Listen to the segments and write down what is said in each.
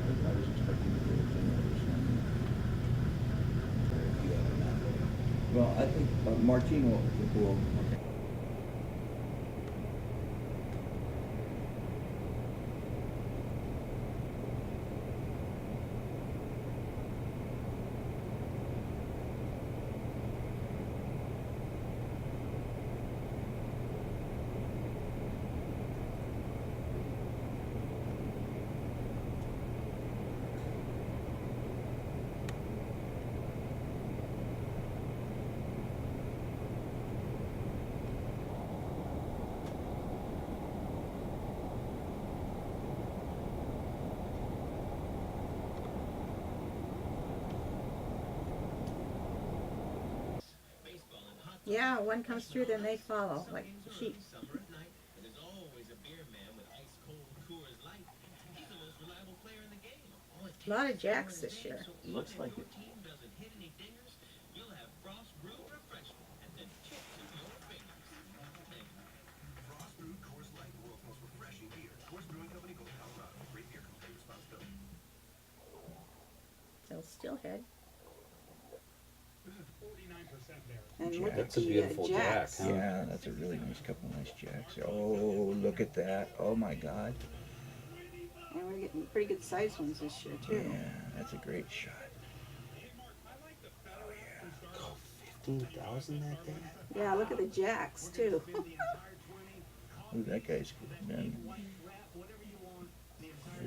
I was expecting to go with another something. Well, I think Martino will. Yeah, one comes through, then they follow, like sheep. A lot of jacks this year. Looks like it. They'll still head. And look at That's a the beautiful jack, jacks. huh? Yeah, that's a really nice couple nice jacks. Oh, look at that. Oh my God. And we're getting pretty good sized ones this year too. Yeah, that's a great shot. Oh yeah. Oh, 15,000 that day? Yeah, look at the jacks too. Ooh, that guy's been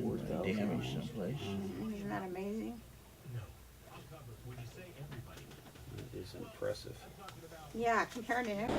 4,000. damaged someplace. Isn't that amazing? It is impressive. Yeah, compared to everything.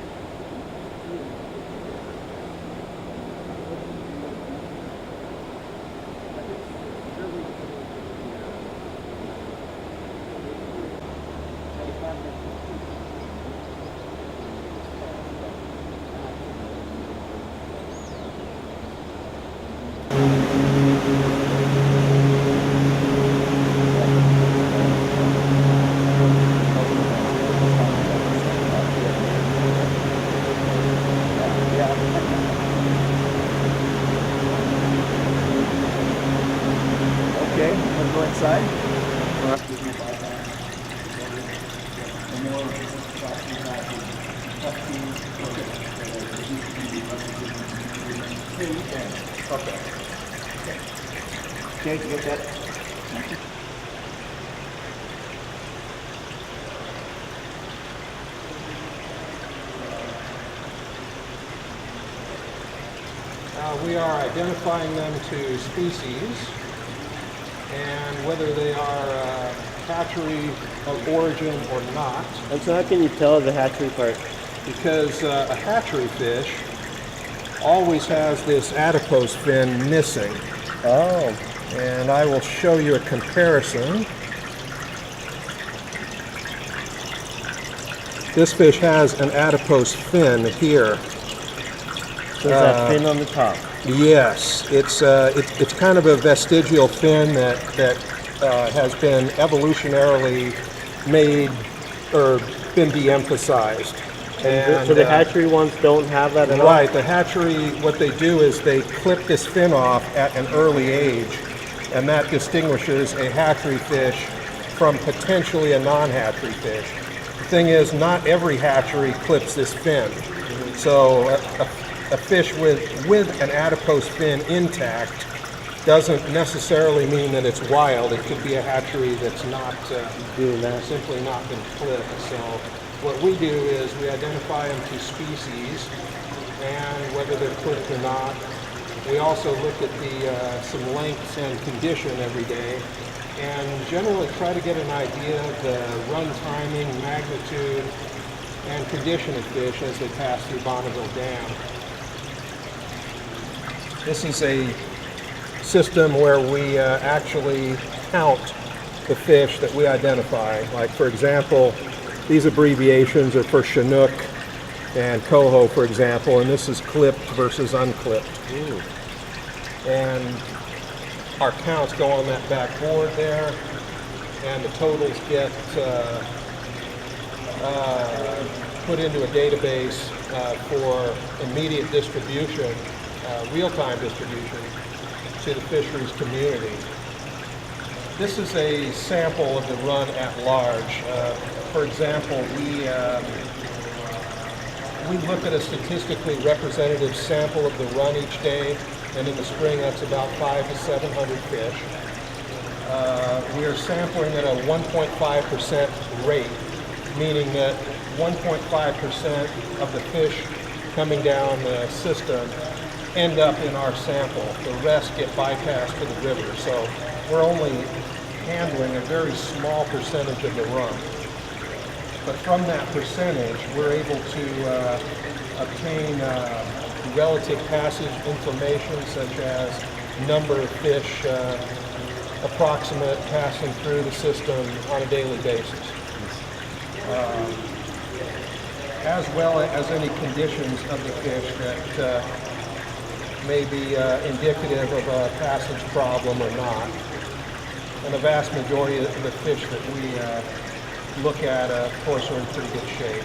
Okay, let's go inside. Okay. Okay, you get that? We are identifying them to species, and whether they are hatchery of origin or not, And so how can you tell the hatchery part? because a hatchery fish always has this adipose fin missing. Oh. And I will show you a comparison. This fish has an adipose fin here. So is that fin on the top? Yes, it's kind of a vestigial fin that has been evolutionarily made or been de-emphasized. And, so the hatchery ones don't have that at all? right, the hatchery, what they do is they clip this fin off at an early age, and that distinguishes a hatchery fish from potentially a non-hatchery fish. The thing is, not every hatchery clips this fin. So a fish with an adipose fin intact doesn't necessarily mean that it's wild. It could be a hatchery that's not Doing that. simply not been clipped. So what we do is we identify them to species and whether they're clipped or not. We also look at some lengths and condition every day and generally try to get an idea of the run timing, magnitude, and condition of fish as they pass through Bonneville Dam. This is a system where we actually count the fish that we identify. Like, for example, these abbreviations are for Chinook and coho, for example, and this is clipped versus unclipped. Ooh. And our counts go on that back board there, and the totals get put into a database for immediate distribution, real-time distribution to the fisheries community. This is a sample of the run at large. For example, we look at a statistically representative sample of the run each day, and in the spring that's about 500 to 700 fish. We are sampling at a 1.5% rate, meaning that 1.5% of the fish coming down the system end up in our sample. The rest get bypassed to the river. So we're only handling a very small percentage of the run. But from that percentage, we're able to obtain relative passage information such as number of fish approximate passing through the system on a daily basis. As well as any conditions of the fish that may be indicative of a passage problem or not. And the vast majority of the fish that we look at, of course, are in pretty good shape.